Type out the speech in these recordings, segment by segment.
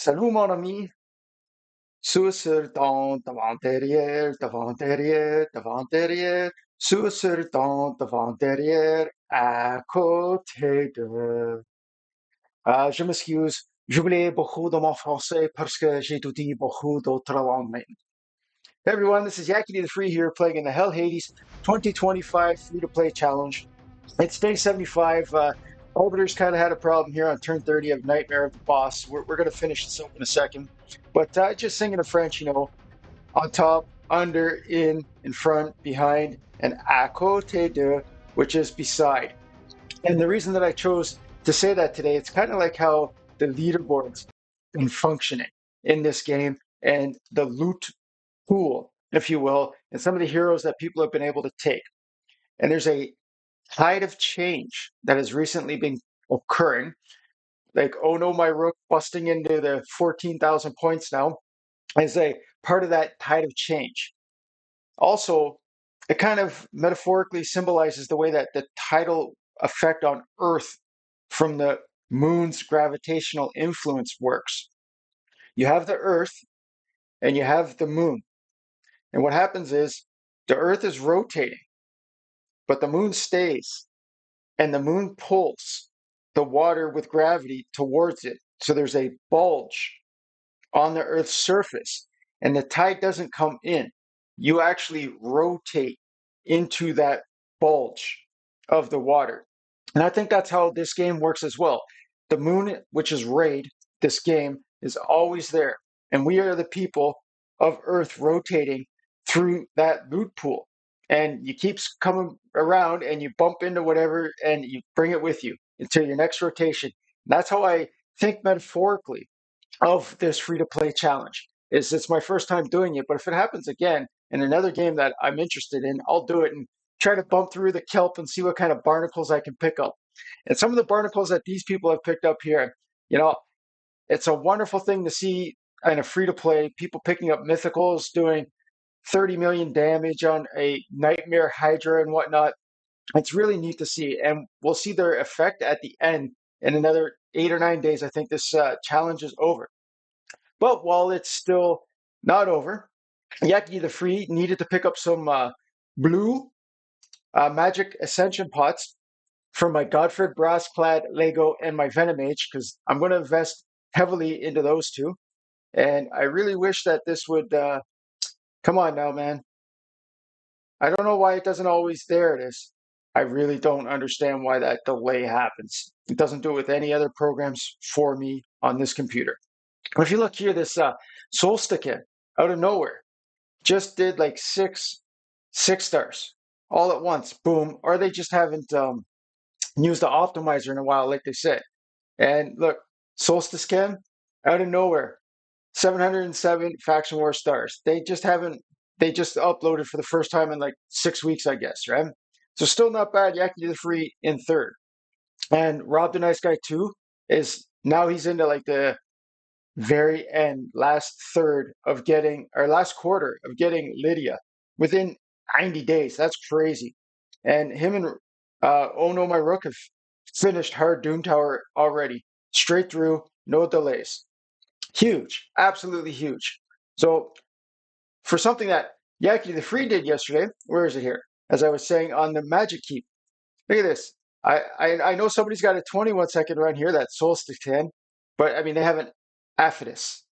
Salut mon ami, sous sur ton devant-derrière, devant-derrière, devant-derrière, sous sur ton devant-derrière, à côté de... je m'excuse, j'oublie beaucoup de mon français parce que j'ai étudié beaucoup d'autres langues maintenant. Hey everyone, this is Yakety the Free here playing in the Hell Hades 2025 free-to-play challenge. It's day 75. Arbiter's kind of had a problem here on turn 30 of Nightmare of the Boss. We're going to finish this up in a second. But just singing in French, you know, on top, under, in front, behind, and à côté de, which is beside. And the reason that I chose to say that today, it's kind of like how the leaderboards been functioning in this game and the loot pool, if you will, and some of the heroes that people have been able to take. And there's a tide of change that has recently been occurring. Like, oh no, my rook busting into the 14,000 points now is a part of that tide of change. Also, it kind of metaphorically symbolizes the way that the tidal effect on Earth from the moon's gravitational influence works. You have the Earth and you have the moon. And what happens is the Earth is rotating, but the moon stays, and the moon pulls the water with gravity towards it. So there's a bulge on the Earth's surface, and the tide doesn't come in. You actually rotate into that bulge of the water. And I think that's how this game works as well. The moon, which is Raid, this game, is always there. And we are the people of Earth rotating through that loot pool. And you keep coming around and you bump into whatever and you bring it with you until your next rotation. And that's how I think metaphorically of this free-to-play challenge. It's my first time doing it, but if it happens again in another game that I'm interested in, I'll do it and try to bump through the kelp and see what kind of barnacles I can pick up. And some of the barnacles that these people have picked up here, you know, it's a wonderful thing to see in a free-to-play, people picking up mythicals, doing 30 million damage on a nightmare Hydra and whatnot. It's really neat to see, and we'll see their effect at the end in another 8 or 9 days. I think this challenge is over. But while it's still not over, Yaki the Free needed to pick up some blue magic ascension pots from my Goddfred Brassclad Lego and my Venomage, because I'm going to invest heavily into those two. And I really wish that this would come on now, man. I don't know why it doesn't always. There it is. I really don't understand why that delay happens. It doesn't do it with any other programs for me on this computer. But if you look here, this Soulstone out of nowhere just did like six stars all at once. Boom. Or they just haven't used the optimizer in a while, like they said. And look, Soulstone out of nowhere, 707 Faction War stars. They just haven't. They just uploaded for the first time in like 6 weeks, I guess, right? So still not bad. Yaki the Free in third. And Rob the Nice Guy 2 is now he's into like the very end, last third of getting, or last quarter of getting Lydia within 90 days. That's crazy. And him and Oh No My Rook have finished Hard Doom Tower already, straight through, no delays. Huge, absolutely huge. So for something that Yaki the Free did yesterday, where is it here? As I was saying on the Magic Keep, look at this. I know somebody's got a 21-second run here, that's Solstice 10, but I mean, they haven't Aphidus.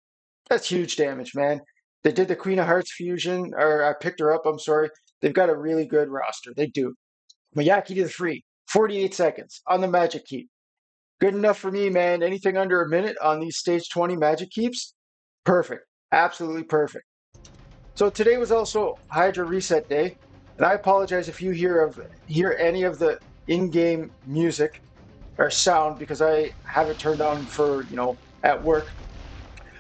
That's huge damage, man. They did the Queen of Hearts fusion, or I picked her up, I'm sorry. They've got a really good roster. They do. Miyaki to the Free, 48 seconds on the Magic Keep. Good enough for me, man. Anything under a minute on these stage 20 Magic Keeps, perfect. Absolutely perfect. So today was also Hydra Reset Day, and I apologize if you hear any of the in-game music or sound because I have it turned on for, at work.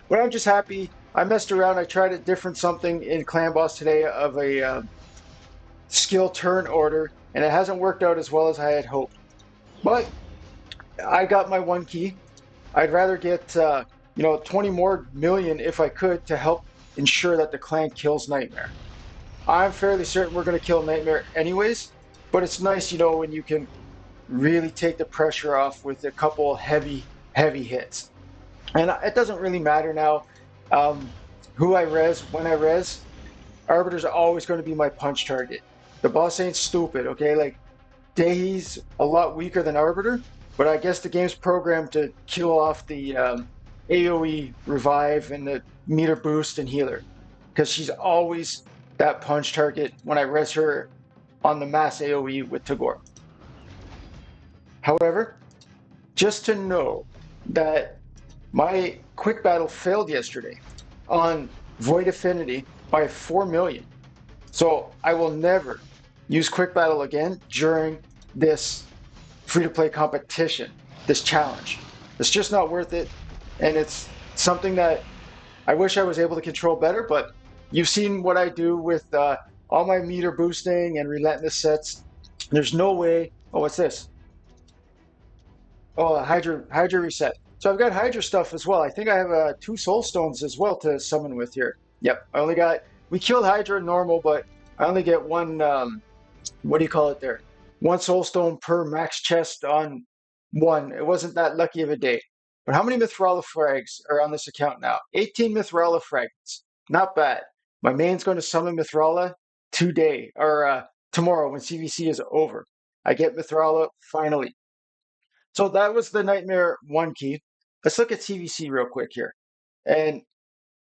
But I'm just happy. I messed around. I tried a different something in Clan Boss today of a skill turn order, and it hasn't worked out as well as I had hoped. But I got my 1 key. I'd rather get 20 more million if I could to help ensure that the clan kills Nightmare. I'm fairly certain we're going to kill Nightmare anyways, but it's nice, when you can really take the pressure off with a couple heavy hits. And it doesn't really matter now who I res, when I res. Arbiter's always going to be my punch target. The boss ain't stupid, okay? Like, Dehi's a lot weaker than Arbiter, but I guess the game's programmed to kill off the AoE revive and the meter boost and healer, because she's always that punch target when I res her on the mass AoE with Tagore. However, just to know that my quick battle failed yesterday on Void Affinity by 4 million. So I will never use quick battle again during this free-to-play competition, this challenge. It's just not worth it. And it's something that I wish I was able to control better, but you've seen what I do with all my meter boosting and relentless sets. There's no way. Oh, what's this? Oh, Hydra reset. So I've got Hydra stuff as well. I think I have 2 Soulstones as well to summon with here. Yep, I only got, we killed Hydra normal, but I only get one, what do you call it there? One Soulstone per max chest on one. It wasn't that lucky of a day. But how many Mithrala frags are on this account now? 18 Mithrala fragments. Not bad. My main's going to summon Mithrala today, or tomorrow when CvC is over. I get Mithrala finally. So that was the Nightmare 1 key. Let's look at CvC real quick here. And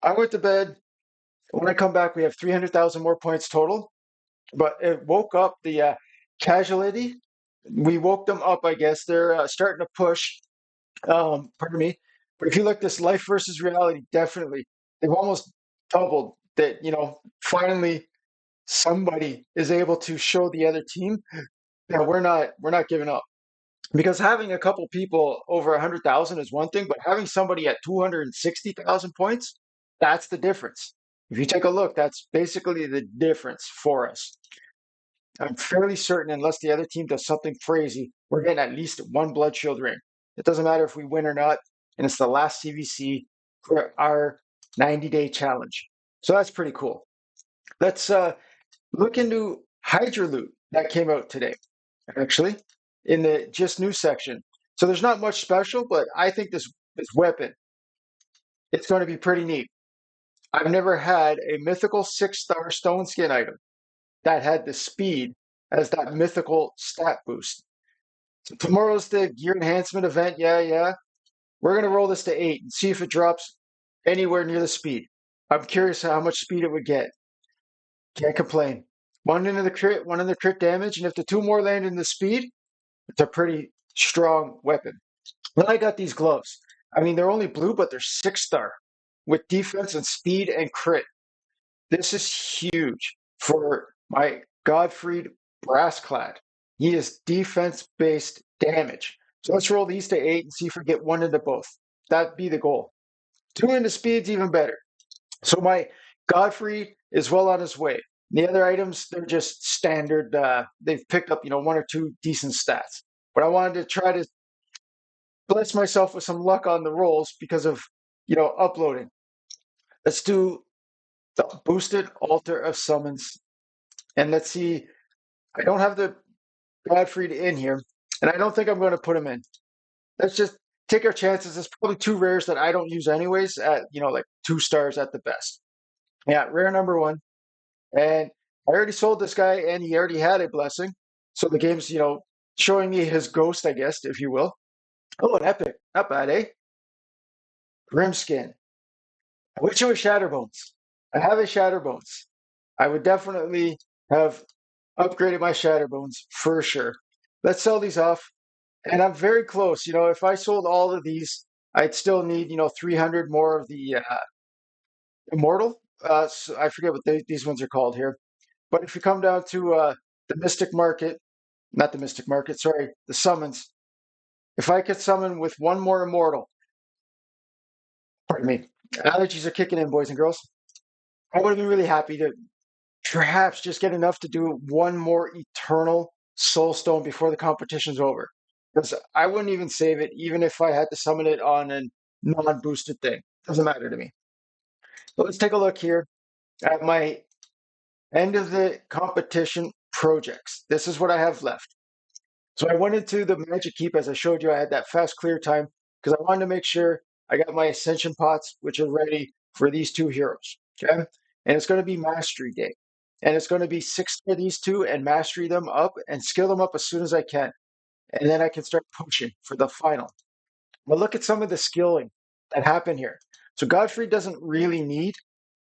I went to bed. When I come back, we have 300,000 more points total. But it woke up the casualty. We woke them up, I guess. They're starting to push. Pardon me. But if you look this life versus reality, definitely. They've almost doubled that, finally somebody is able to show the other team that we're not giving up. Because having a couple people over 100,000 is one thing, but having somebody at 260,000 points, that's the difference. If you take a look, that's basically the difference for us. I'm fairly certain, unless the other team does something crazy, we're getting at least one Blood Shield ring. It doesn't matter if we win or not, and it's the last CvC for our 90-day challenge. So that's pretty cool. Let's look into Hydra Loot that came out today, actually, in the just new section. So there's not much special, but I think this weapon, it's going to be pretty neat. I've never had a mythical 6-star stone skin item that had the speed as that mythical stat boost. So tomorrow's the gear enhancement event. Yeah. We're going to roll this to 8 and see if it drops anywhere near the speed. I'm curious how much speed it would get. Can't complain. One in the crit damage, and if the 2 more land in the speed, it's a pretty strong weapon. Then I got these gloves. I mean, they're only blue, but they're 6-star with defense and speed and crit. This is huge for my Goddfred Brassclad. He is defense-based damage. So let's roll these to 8 and see if we get one into both. That'd be the goal. 2 into speed's even better. So my Goddfred is well on his way. The other items, they're just standard. They've picked up, 1 or 2 decent stats. But I wanted to try to bless myself with some luck on the rolls because of, uploading. Let's do the boosted altar of summons. And let's see. I don't have the Goddfred in here, and I don't think I'm going to put him in. Let's just take our chances. There's probably 2 rares that I don't use anyways at, like 2 stars at the best. Yeah, rare number 1. And I already sold this guy, and he already had a blessing. So the game's, showing me his ghost, I guess, if you will. Oh, an epic. Not bad, eh? Grimskin. I wish it was Shatterbones. I have a Shatterbones. I would definitely have upgraded my Shatterbones for sure. Let's sell these off. And I'm very close. If I sold all of these, I'd still need, 300 more of the Immortal. So I forget what these ones are called here. But if you come down to the Mystic Market, not the Mystic Market, sorry, the summons. If I could summon with 1 more Immortal, pardon me, allergies are kicking in, boys and girls. I would have been really happy to perhaps just get enough to do 1 more Eternal Soulstone before the competition's over. Because I wouldn't even save it, even if I had to summon it on a non-boosted thing. Doesn't matter to me. So let's take a look here at my end of the competition projects. This is what I have left. So I went into the Magic Keep, as I showed you. I had that fast clear time because I wanted to make sure I got my ascension pots, which are ready for these two heroes. Okay. And it's going to be mastery day. And it's going to be 6 of these two and mastery them up and skill them up as soon as I can. And then I can start pushing for the final. But look at some of the skilling that happened here. So Godfrey doesn't really need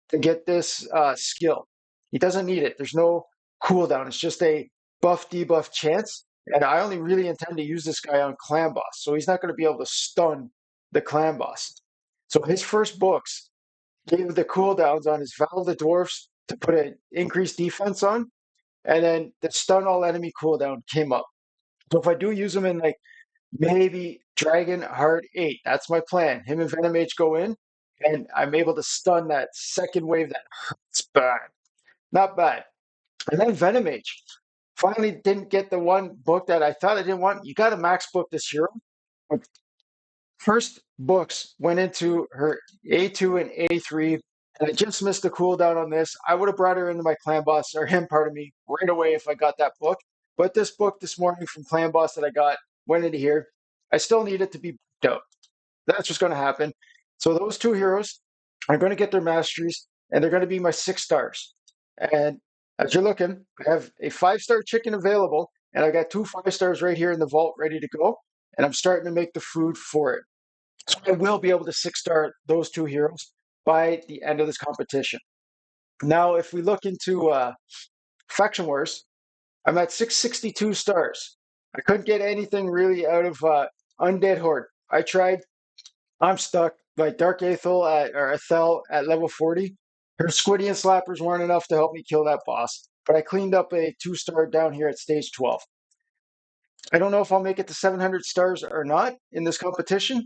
to get this skill. He doesn't need it. There's no cooldown. It's just a buff debuff chance. And I only really intend to use this guy on clan boss. So he's not going to be able to stun the clan boss. So his first books gave the cooldowns on his Val of the Dwarfs to put an increased defense on. And then the stun all enemy cooldown came up. So if I do use him in like maybe Dragon Heart 8. That's my plan. Him and Venomage go in, and I'm able to stun that second wave that hurts bad. Not bad. And then Venomage. Finally didn't get the one book that I thought I didn't want. You got to max book this hero. First books went into her A2 and A3, and I just missed the cooldown on this. I would have brought her into my clan boss, or him, pardon me, right away if I got that book. But this book this morning from clan boss that I got went into here. I still need it to be booked out. That's what's going to happen. So those two heroes are going to get their masteries, and they're going to be my 6 stars. And as you're looking, I have a 5-star chicken available, and I got 2 5-stars right here in the vault ready to go. And I'm starting to make the food for it. So I will be able to 6-star those 2 heroes by the end of this competition. Now, if we look into Faction Wars, I'm at 662 stars. I couldn't get anything really out of Undead Horde. I tried. I'm stuck. Like Dark Aethel or Ethel at level 40. Her Squidian Slappers weren't enough to help me kill that boss. But I cleaned up a 2-star down here at stage 12. I don't know if I'll make it to 700 stars or not in this competition.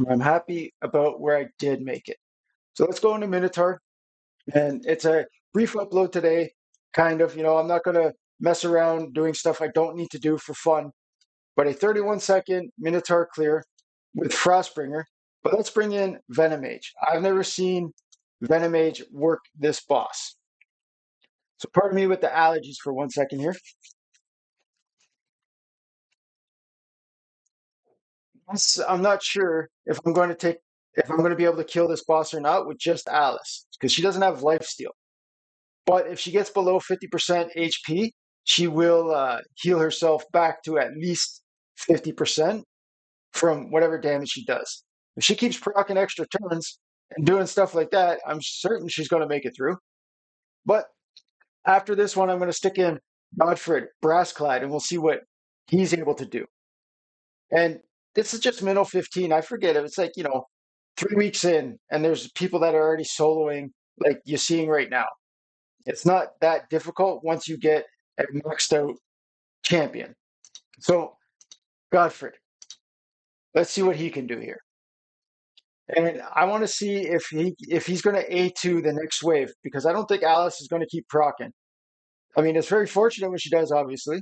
I'm happy about where I did make it. So let's go into Minotaur. And it's a brief upload today, kind of. I'm not going to mess around doing stuff I don't need to do for fun. But a 31-second Minotaur clear with Frostbringer. But let's bring in Venomage. I've never seen Venomage work this boss. So pardon me with the allergies for 1 second here. I'm not sure if I'm going to be able to kill this boss or not with just Alice, because she doesn't have lifesteal. But if she gets below 50% HP, she will heal herself back to at least 50% from whatever damage she does. If she keeps proccing extra turns and doing stuff like that, I'm certain she's going to make it through. But after this one, I'm going to stick in Goddfred Brassclad, and we'll see what he's able to do. And this is just Minnow 15. I forget it. It's like, 3 weeks in, and there's people that are already soloing like you're seeing right now. It's not that difficult once you get a maxed out champion. So, Goddfred, let's see what he can do here. And I want to see if he's going to A2 the next wave, because I don't think Alice is going to keep proccing. I mean, it's very fortunate when she does, obviously.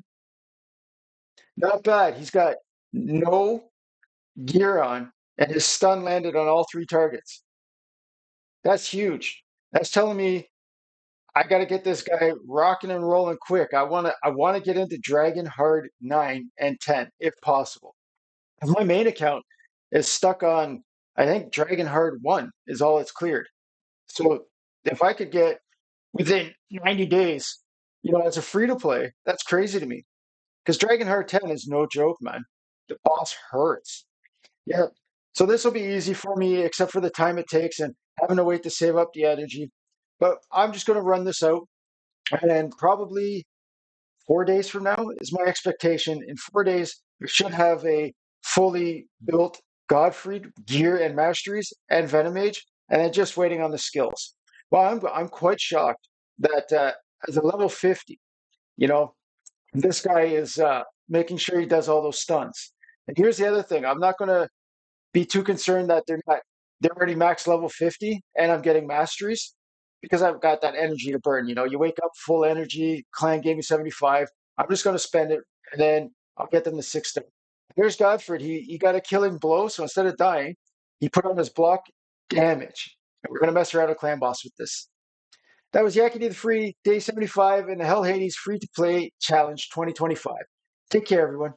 Not bad. He's got no gear on, and his stun landed on all 3 targets. That's huge. That's telling me I got to get this guy rocking and rolling quick. I want to get into Dragon Hard 9 and 10 if possible. My main account is stuck on, I think Dragon Hard 1 is all it's cleared. So if I could get within 90 days, as a free to play, that's crazy to me. Because Dragon Heart 10 is no joke, man. The boss hurts. Yeah. So this will be easy for me, except for the time it takes and having to wait to save up the energy. But I'm just going to run this out. And probably 4 days from now is my expectation. In 4 days, we should have a fully built Goddfred gear and masteries and Venomage, and then just waiting on the skills. Well, I'm quite shocked that as a level 50, this guy is making sure he does all those stunts. And here's the other thing: I'm not going to be too concerned that they're already max level 50 and I'm getting masteries, because I've got that energy to burn. You wake up full energy, clan gave me 75. I'm just going to spend it, and then I'll get them to 6-star. Here's Goddfred. He got a killing blow, so instead of dying, he put on his block damage. And we're going to mess around a clan boss with this. That was Yakety the Free, day 75, and the Hell Hades Free to Play Challenge 2025. Take care, everyone.